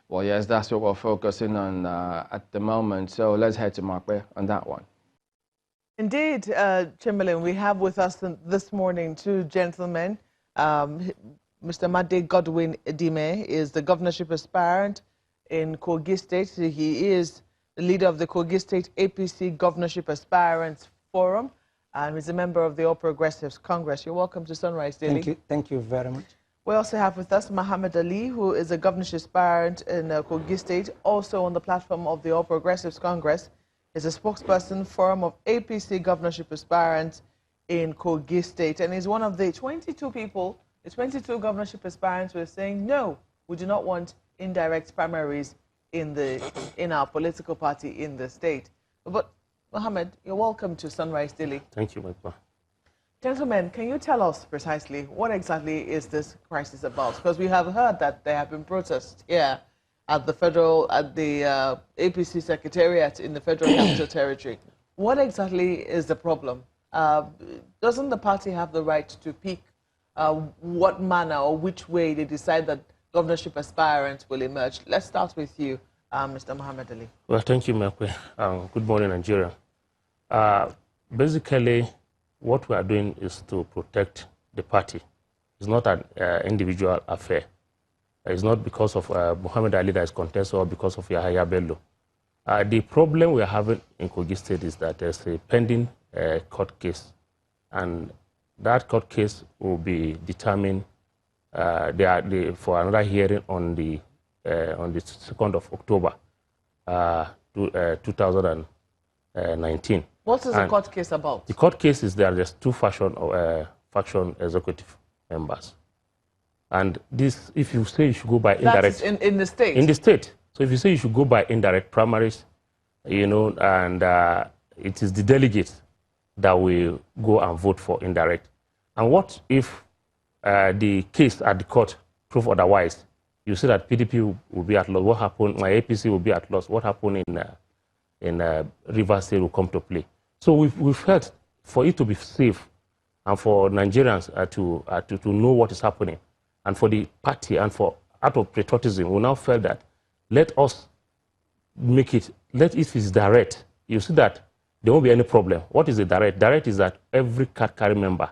Well, yes, that's what we're focusing on at the moment. So let's head to Mark on that one. Indeed, Chamberlain, we have with us this morning two gentlemen. Mr. Made Godwin Edime is the governorship aspirant in Kogi State. He is the leader of the Kogi State APC Governorship Aspirants Forum, and he's a member of the All Progressives Congress. You're welcome to Sunrise Daily. Thank you very much. We also have with us Muhammad Ali, who is a governorship aspirant in Kogi State, also on the platform of the All Progressives Congress. He's a spokesperson forum of APC governorship aspirants in Kogi State, and he's one of the 22 people, the 22 governorship aspirants who are saying, no, we do not want indirect primaries in our political party in the state. But, Mohammed, you're welcome to Sunrise Daily. Thank you, Michael. Gentlemen, can you tell us precisely what exactly is this crisis about? Because we have heard that there have been protests here at the APC Secretariat in the Federal Capital Territory. What exactly is the problem? Doesn't the party have the right to pick what manner or which way they decide that governorship aspirants will emerge? Let's start with you, Mr. Muhammad Ali. Well, thank you, Makwe. Good morning, Nigeria. Basically, what we are doing is to protect the party. It's not an individual affair. It's not because of Muhammad Ali that is contested or because of Yahaya Bello. The problem we are having in Kogi State is that there's a pending court case, and that court case will be determined for another hearing on the 2nd of October 2019. What is the court case about? The court case is there's two faction executive members. And this, if you say you should go by indirect... That is in the state? In the state. So if you say you should go by indirect primaries, you know, and it is the delegates that will go and vote for indirect. And what if the case at the court prove otherwise? You say that PDP will be at loss. What happened? My APC will be at loss. What happened in Rivers State will come to play. So we felt for it to be safe and for Nigerians to know what is happening, and for the party and for out of patriotism, we now felt that let us make it, if it's direct, you see that there won't be any problem. What is the direct? Direct is that every card carrying member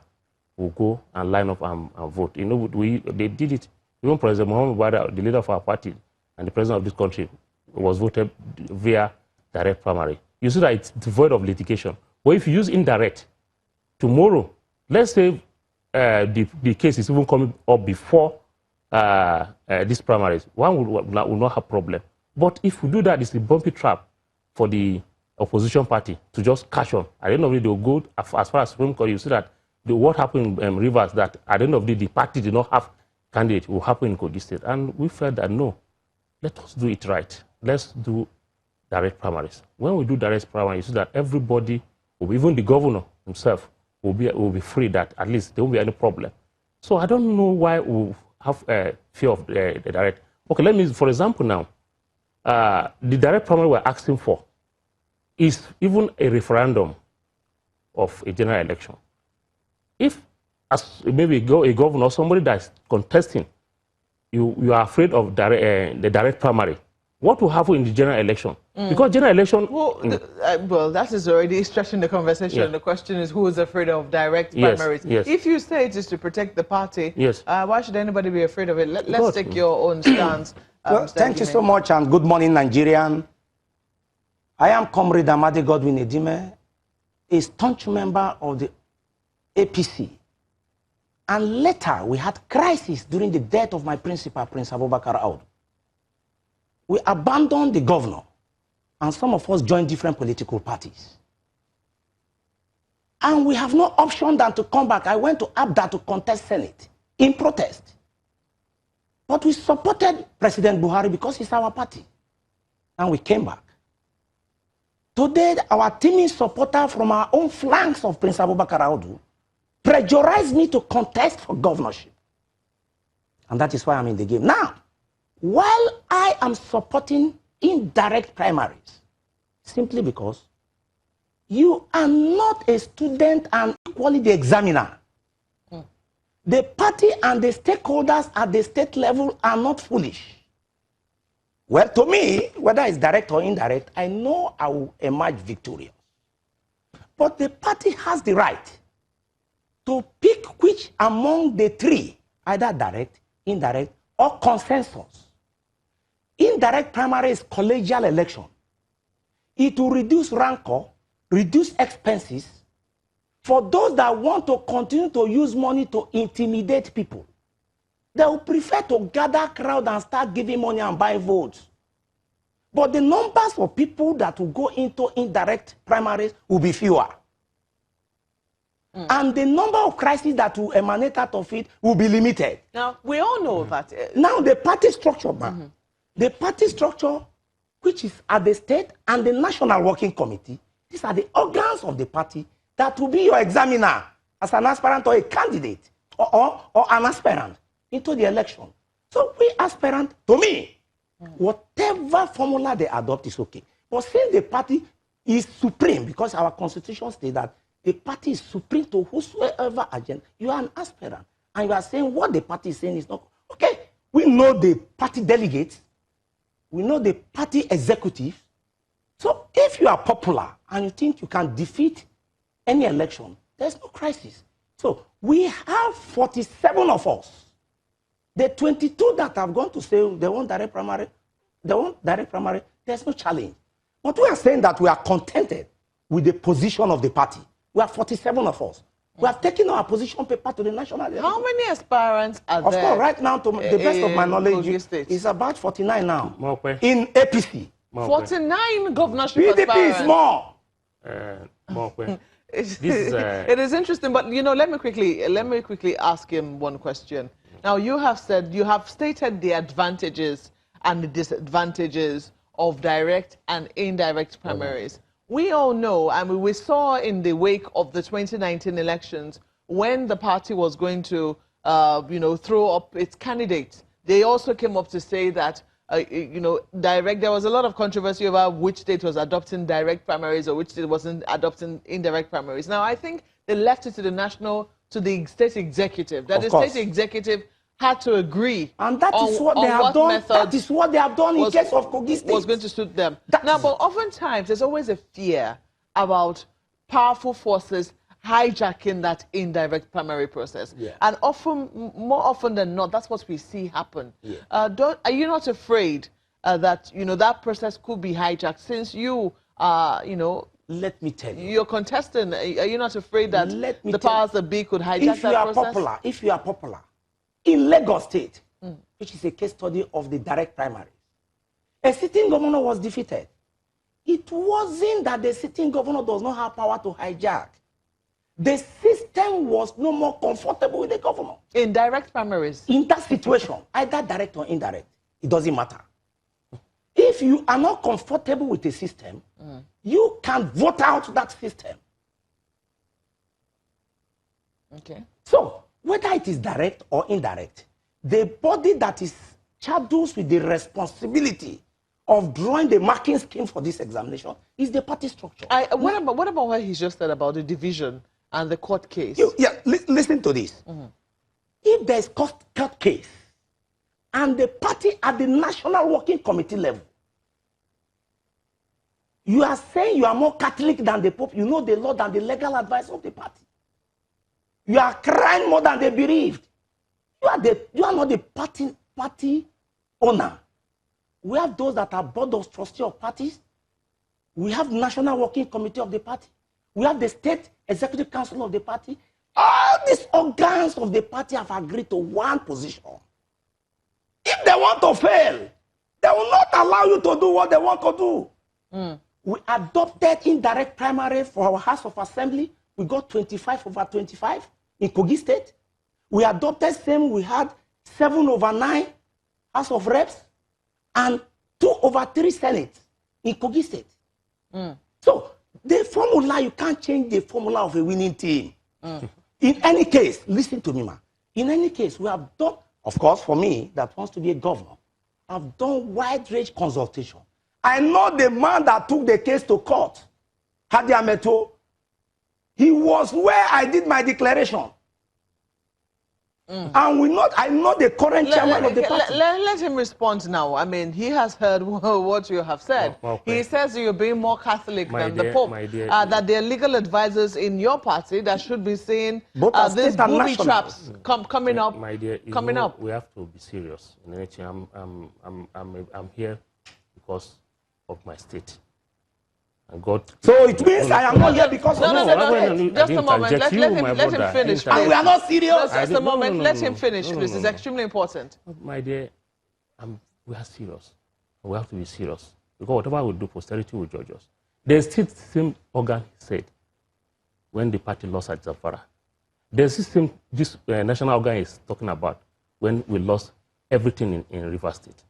will go and line up and vote. You know, they did it. Even President Muhammad Buhari, the leader of our party and the president of this country, was voted via direct primary. You see that it's devoid of litigation. But if you use indirect, tomorrow, let's say the case is even coming up before these primaries, one will not have problem. But if we do that, it's a bumpy trap for the opposition party to just cash on. At the end of the day, they'll go as far as Supreme Court. You see that what happened in Rivers, that at the end of the day, the party did not have candidate, will happen in Kogi State. And we felt that, no, let us do it right. Let's do direct primaries. When we do direct primaries, you see that everybody, even the governor himself, will be free, that at least there won't be any problem. So I don't know why we have fear of the direct. Okay, let me, for example now, the direct primary we're asking for is even a referendum of a general election. If, as maybe a governor or somebody that's contesting, you are afraid of the direct primary, what will happen in the general election? Because general election... Well, that is already stretching the conversation. Yeah. The question is, who is afraid of direct primaries? Yes. If you say it is to protect the party, yes. Why should anybody be afraid of it? Let's take your own stance. Well, thank you so much, and good morning, Nigerian. I am Comrade Made Godwin Edime, a staunch member of the APC. And later, we had crisis during the death of my principal, Prince Abubakar Audu. We abandoned the governor, and some of us joined different political parties. And we have no option than to come back. I went to Abda to contest Senate in protest. But we supported President Buhari because he's our party. And we came back. Today, our teaming supporter from our own flanks of Prince Abubakar Audu pressurized me to contest for governorship. And that is why I'm in the game. Now, while I am supporting indirect primaries, simply because you are not a student and equally the examiner. The party and the stakeholders at the state level are not foolish. Well, to me, whether it's direct or indirect, I know I will emerge victorious. But the party has the right to pick which among the three, either direct, indirect, or consensus. Indirect primary is collegial election. It will reduce rancor, reduce expenses for those that want to continue to use money to intimidate people. They will prefer to gather crowd and start giving money and buy votes. But the numbers of people that will go into indirect primaries will be fewer. And the number of crises that will emanate out of it will be limited. Now, we all know that. Now, the party structure, the party structure, which is at the state and the National Working Committee, these are the organs of the party that will be your examiner as an aspirant or a candidate or an aspirant into the election. So we aspirant, to me, whatever formula they adopt is okay. But since the party is supreme, because our constitution states that the party is supreme to whosoever agenda, you are an aspirant. And you are saying what the party is saying is not okay. We know the party delegates, we know the party executive. So if you are popular and you think you can defeat any election, there's no crisis. So we have 47 of us. The 22 that have gone to say they want direct primary, there's no challenge. But we are saying that we are contented with the position of the party. We are 47 of us. We have taken our position paper to the national level. How many aspirants are there? Of course, right now, to the best of my knowledge, it's about 49 now. In APC. 49 governorship PDP aspirants. is more. It is interesting, but you know, let me quickly ask him one question. Now, you have stated the advantages and the disadvantages of direct and indirect primaries. We all know, and we saw in the wake of the 2019 elections, when the party was going to, throw up its candidates, they also came up to say that, direct. There was a lot of controversy over which state was adopting direct primaries or which state wasn't adopting indirect primaries. Now, I think they left it to the state executive. That the state executive had to agree. And that is what they have done. That is what they have done in case of Kogi State. Was going to suit them. Now, but oftentimes there's always a fear about powerful forces hijacking that indirect primary process. Yeah. And more often than not, that's what we see happen. Yeah. Are you not afraid that that process could be hijacked since you let me tell you. You're contesting. Are you not afraid that the powers that be could hijack that process? If you are popular, in Lagos State, which is a case study of the direct primaries, a sitting governor was defeated. It wasn't that the sitting governor does not have power to hijack. The system was no more comfortable with the governor. In direct primaries? In that situation, either direct or indirect, it doesn't matter. If you are not comfortable with the system, you can vote out that system. Okay. So, whether it is direct or indirect, the body that is charged with the responsibility of drawing the marking scheme for this examination is the party structure. What about what he just said about the division and the court case? Listen to this. If there is court case and the party at the National Working Committee level, you are saying you are more Catholic than the Pope, you know the law than the legal advice of the party. You are crying more than the bereaved. You are not the party owner. We have those that are board of trustees of parties. We have National Working Committee of the party. We have the State Executive Council of the party. All these organs of the party have agreed to one position. If they want to fail, they will not allow you to do what they want to do. We adopted indirect primary for our House of Assembly. We got 25/25 in Kogi State. We adopted same, we had 7/9 House of Reps and 2/3 Senate in Kogi State. So the formula, you can't change the formula of a winning team. In any case, listen to me, man. In any case, we have done, of course, for me that wants to be a governor, I've done wide range consultation. I know the man that took the case to court, Hadi Ameto. He was where I did my declaration. And I'm not the current chairman of the party. Let him respond now. I mean, he has heard what you have said. He says you're being more Catholic than the Pope. That there are legal advisors in your party that should be seeing these booby traps coming up. My dear, we have to be serious. I'm here because of my state. And God. So it means I am not here because of no. Just a moment. Let him finish. And we are not serious. Just a moment. Let him finish, please. It's extremely important. My dear, we are serious. We have to be serious. Because whatever we do, posterity will judge us. There's still the same organ he said when the party lost at Zamfara. There's this national organ is talking about when we lost everything in River State.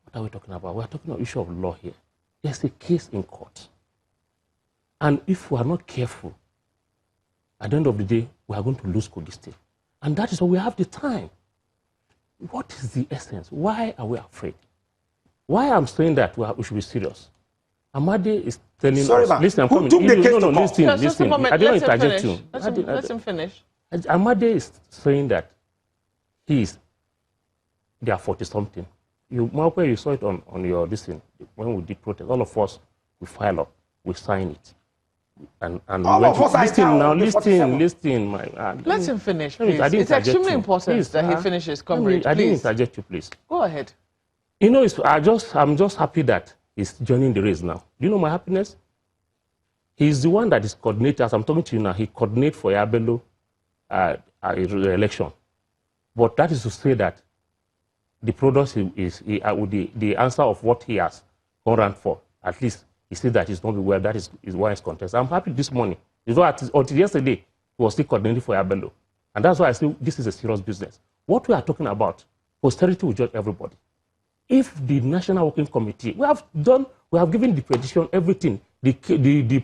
What are we talking about? We are talking about issue of law here. There's a case in court. And if we are not careful, at the end of the day, we are going to lose Kogi State. And that is why we have the time. What is the essence? Why are we afraid? Why I'm saying that we should be serious. Amade is telling us, listen, I'm coming. Took the case to court? Listen. I didn't interject you. Let him finish. Amade is saying that they are 40-something. You saw it on your listing when we did protest. All of us, we file up, we sign it. And all of us listen. Let him finish, please. It's extremely important that he finishes, comrade. I didn't interject you, please. Go ahead. You know, I'm just happy that he's joining the race now. Do you know my happiness? He's the one that is coordinated. As I'm talking to you now, he coordinates for Bello election. But that is to say that the product is the answer of what he has gone around for. At least he said that he's not well. That is why he's contested. I'm happy this morning. Until yesterday, he was still coordinating for Bello. And that's why I say this is a serious business. What we are talking about, posterity will judge everybody. If the National Working Committee, we have given the petition, everything. The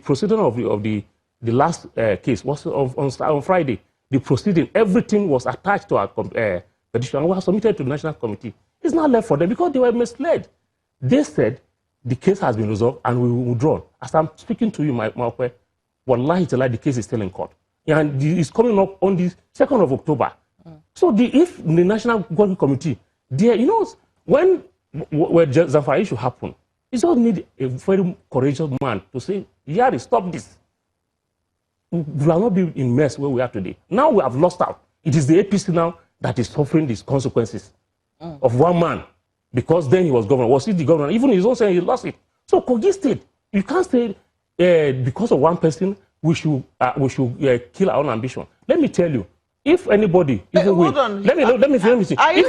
proceeding of the last case was on Friday. The proceeding, everything was attached to our petition. We have submitted to the National Committee. It's not left for them because they were misled. They said the case has been resolved and we will withdraw. As I'm speaking to you, my wallahi, the case is still in court. And it's coming up on the 2nd of October. So if the National Working Committee, when Zamfara issue happen, you just need a very courageous man to say, Yari, stop this. We will not be in mess where we are today. Now we have lost out. It is the APC now that is suffering these consequences of one man. Because then he was governor. Was he the governor? Even his own saying he lost it. So Kogi State, you can't say because of one person, we should kill our own ambition. Let me tell you, if anybody, hold on. Let me see. If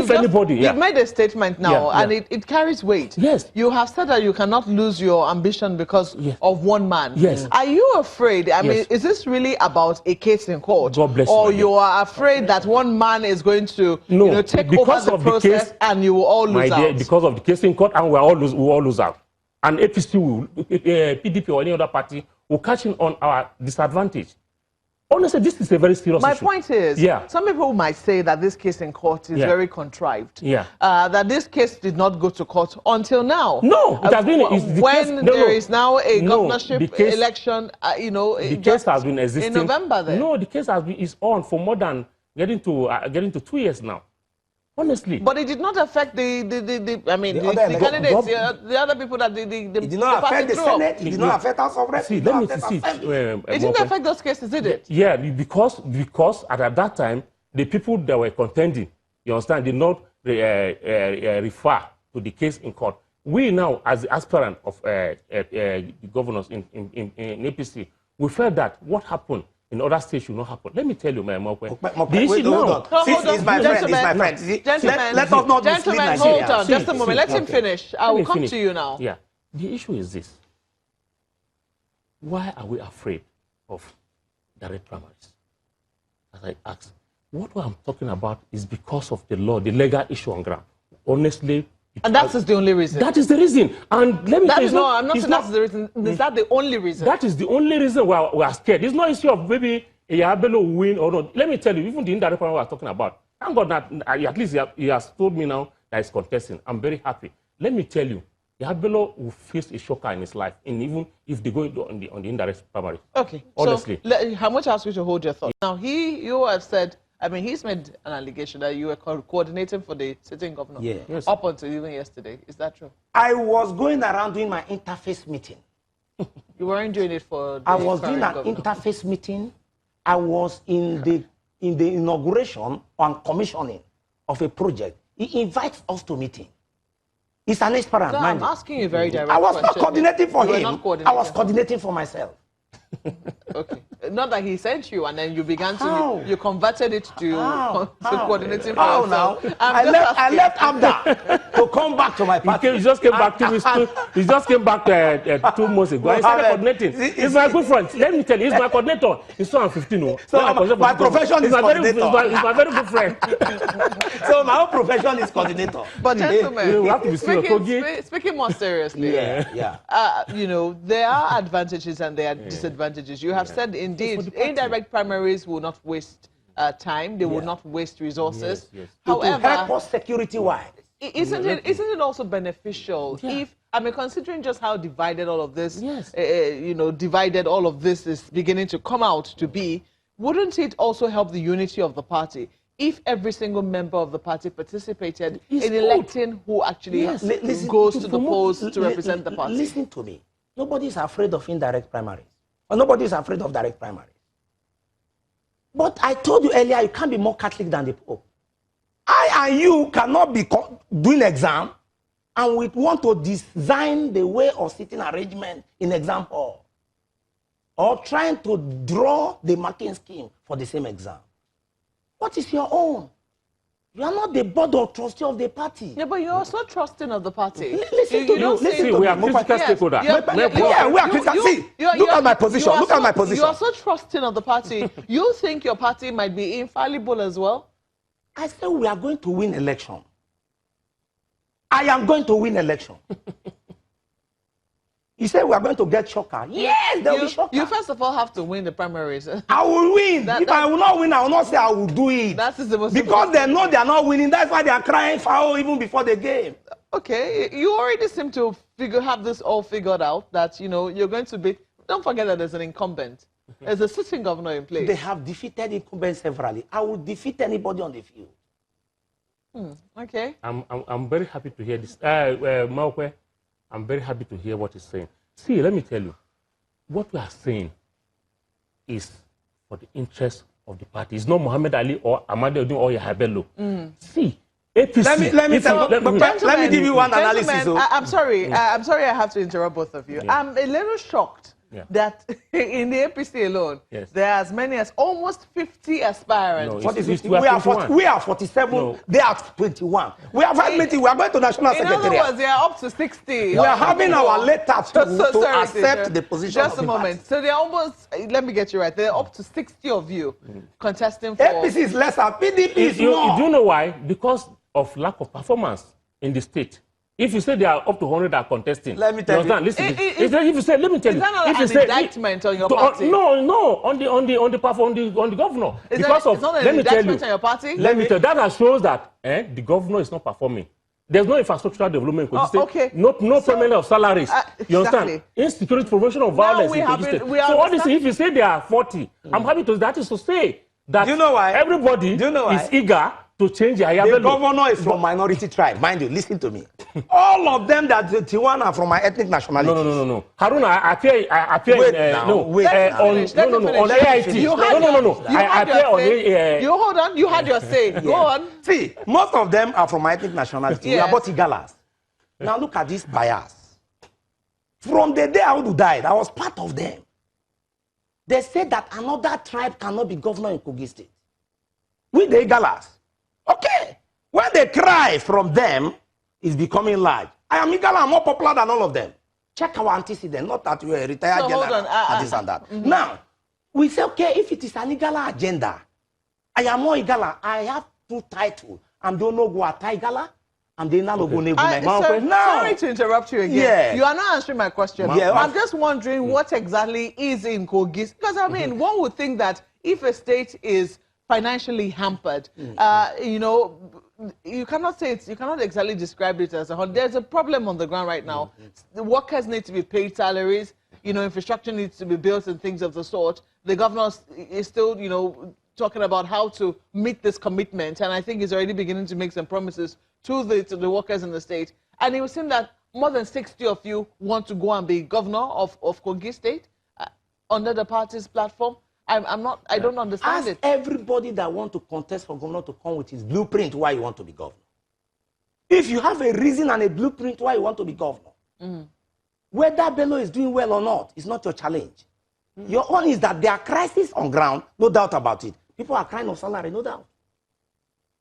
anybody, you've made a statement now, and it carries weight. Yes. You have said that you cannot lose your ambition because of one man. Yes. Are you afraid? I mean, is this really about a case in court? God bless or you. You are afraid that one man is going to take over the process and you will all lose out? Because of the case in court, and we all lose out. And APC, PDP or any other party will catch in on our disadvantage. Honestly, this is a very serious issue. My point is, some people might say that this case in court is very contrived. That this case did not go to court until now. No, it has been. There is now a governorship election, the case has been existing in November. Then. No, the case is on for more than getting to 2 years now. Honestly. But it did not affect the candidates, the other people that it did not affect the Senate, it did not affect House of Reps. See, let me see. It didn't affect those cases, did it? Yeah, because at that time, the people that were contending, you understand, did not refer to the case in court. We now, as the aspirant of the governors in APC, we felt that what happened in other states should not happen. Let me tell you, my Mokwe. The issue now. He's my friend. Gentlemen, let us not mislead Nigeria. Hold on, just a moment. Let him finish. I will come to you now. Yeah. The issue is this. Why are we afraid of direct primaries? As I asked, what I'm talking about is because of the law, the legal issue on ground. Honestly, and that is the only reason. That is the reason. And let me tell you, I'm not saying that's the reason. Is that the only reason? That is the only reason we are scared. It's not an issue of maybe Bello will win or not. Let me tell you, even the indirect primary we are talking about, thank God that at least he has told me now that he's contesting. I'm very happy. Let me tell you, Bello will face a shocker in his life, and even if they go on the indirect primary. Okay. Honestly. So, how much ask you to hold your thoughts? Now, you have said, I mean, he's made an allegation that you were coordinating for the sitting governor up until even yesterday. Is that true? I was going around doing my interface meeting. You weren't doing it for the I was doing an governor. interface meeting. I was in the inauguration and commissioning of a project. He invites us to meeting. He's an aspirant. No, I'm asking you a very direct I was question. not coordinating for him. I was for coordinating for myself. Okay. Not that he sent you and then you began to, you converted it to coordinating for How yourself. now? I left Abda to come back to my party. He just came back 2 months ago. I started coordinating. He's my good friend. Let me tell you, he's my coordinator. He's 215. So my profession is coordinator. He's my very good friend. So my own profession is coordinator. But gentlemen, we have to be serious. speaking more seriously, you know, there are advantages and there are disadvantages. You have said, indeed, indirect primaries will not waste time. They will not waste resources. However, to help us security-wise. Isn't it also beneficial if, I mean, considering just how divided all of this, you know, divided all of this is beginning to come out to be, wouldn't it also help the unity of the party if every single member of the party participated in electing who actually goes to the polls to represent the party? Listen to me. Nobody is afraid of indirect primaries. Or nobody is afraid of direct primaries. But I told you earlier, you can't be more Catholic than the Pope. I and you cannot be doing exam and we want to design the way of sitting arrangement in exam hall. Or trying to draw the marking scheme for the same exam. What is your own? You are not the board or trustee of the party. Yeah, but you're also trusting of the party. Listen to me. We are critical stakeholders. We are critical. See, look at my position. Look at my position. You are so trusting of the party. You think your party might be infallible as well? I said we are going to win election. I am going to win election. You say we are going to get shocker. Yes, there will be shocker. You first of all have to win the primaries. I will win. If I will not win, I will not say I will do it. That is the most because they know they are not winning. That's why they are crying foul even before the game. Okay, you already seem to have this all figured out. That you know you're going to be. Don't forget that there's an incumbent. There's a sitting governor in place. They have defeated incumbents severally. I will defeat anybody on the field. Okay. I'm very happy to hear this. Maokwe, I'm very happy to hear what he's saying. See, let me tell you, what we are saying is for the interest of the party. It's not Muhammad Ali or Ahmad Odun or Yahaya Bello. See, APC. Let me give you one analysis. I'm sorry. I'm sorry I have to interrupt both of you. I'm a little shocked that in the APC alone, there are as many as almost 50 aspirants. No, we are 47, no. They are 21. We have had meeting, we are going to National Secretariat. In other words, they are up to 60. We are having our letter to accept the position Just of a moment. Party. So they are almost, let me get you right, they're up to 60 of you contesting for... APC is lesser, PDP is more. You do know why? Because of lack of performance in the state. If you say they are up to 100 are contesting, let me tell you. Listen, if you say, let me tell you. Is that not an indictment on your party? No, on the governor. It's not an indictment on your party? Let me tell you, that shows that the governor is not performing. There's no infrastructural development in Kogi State. No payment of salaries. You understand? Insecurity, prevention of violence in Kogi State. So all this, if you say they are 40, I'm happy to that is to say that everybody is eager to change Yahaya Bello. The governor is from minority tribe. Mind you, listen to me. All of them that Tijuana are from my ethnic nationality. No. Haruna, I appear on AIT. I appear on You hold on, you had your say. Go on. See, most of them are from my ethnic nationality. We are both Igalas. Now look at this bias. From the day Audu died, I was part of them. They said that another tribe cannot be governor in Kogi State. We the Igalas. Okay. When they cry from them, it's becoming large. I am Igala, I'm more popular than all of them. Check our antecedent, not that we are a retired general and this and that. Now, we say, okay, if it is an Igala agenda, I am more Igala. I have two titles. I'm the Onogo Igala. I'm the Nalogo Nebu. Sorry to interrupt you again. Yeah. You are not answering my question. I'm just wondering what exactly is in Kogi. Because, I mean, one would think that if a state is financially hampered, you know, you cannot say it's, you cannot exactly describe it as a holiday. There's a problem on the ground right now. The workers need to be paid salaries. You know, infrastructure needs to be built and things of the sort. The governor is still, you know, talking about how to meet this commitment, and I think he's already beginning to make some promises to the workers in the state. And he was saying that more than 60 of you want to go and be governor of Kogi State under the party's platform. I don't understand it. Everybody that want to contest for governor to come with his blueprint why you want to be governor. If you have a reason and a blueprint why you want to be governor, whether Bello is doing well or not, is not your challenge. Your own is that there are crises on ground, no doubt about it. People are crying of salary, no doubt.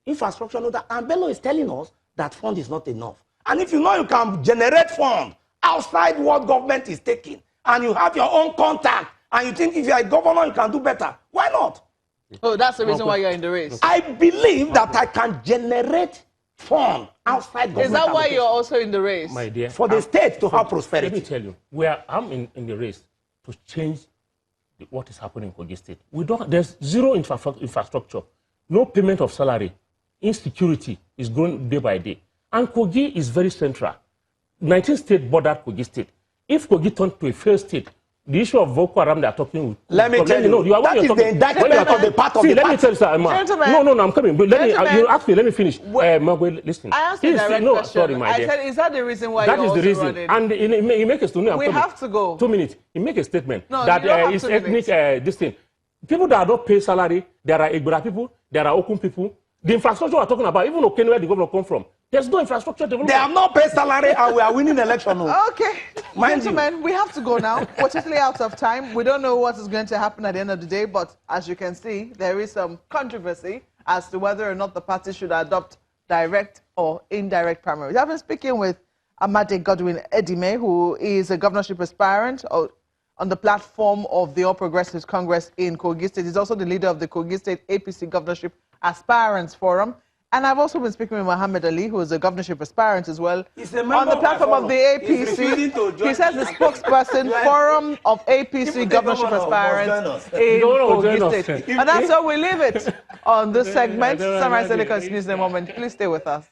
Infrastructure, no doubt. And Bello is telling us that fund is not enough. And if you know you can generate fund outside what government is taking, and you have your own contact, and you think if you're a governor, you can do better, why not? Oh, that's the reason why you're in the race. I believe that I can generate fund outside government. Is that why you're also in the race? My dear. For the state to have prosperity. Let me tell you, I'm in the race to change what is happening in Kogi State. There's zero infrastructure, no payment of salary, insecurity is growing day by day. And Kogi is very central. 19 states bordered Kogi State. If Kogi turned to a failed state, the issue of Boko Haram they are talking with. Let me tell you, that is the indictment of the part of the party. Let me tell you, sir, no, I'm coming. But you ask me, let me finish. Listen. I asked you a direct question. Sorry, my dear. I said, is that the reason why that you're is the reason. running? And he make a statement. We have to go. 2 minutes. He make a statement No, that it's ethnic, this thing. People that don't pay salary, there are Igbira people, there are Okun people. The infrastructure we're talking about, even Okene, where the governor come from, there's no infrastructure development. They have not paid salary and we are winning election. Okay. Gentlemen, we have to go now. We're totally out of time. We don't know what is going to happen at the end of the day, but as you can see, there is some controversy as to whether or not the party should adopt direct or indirect primaries. I've been speaking with Amade Godwin Edime, who is a governorship aspirant on the platform of the All Progressives Congress in Kogi State. He's also the leader of the Kogi State APC Governorship Aspirants Forum. And I've also been speaking with Muhammad Ali, who is a governorship aspirant as well, on the platform of the APC. He says the spokesperson forum of APC governorship aspirants in Kogi State. And that's how we leave it on this segment. Sunrise Telecom continues in a moment. Please stay with us.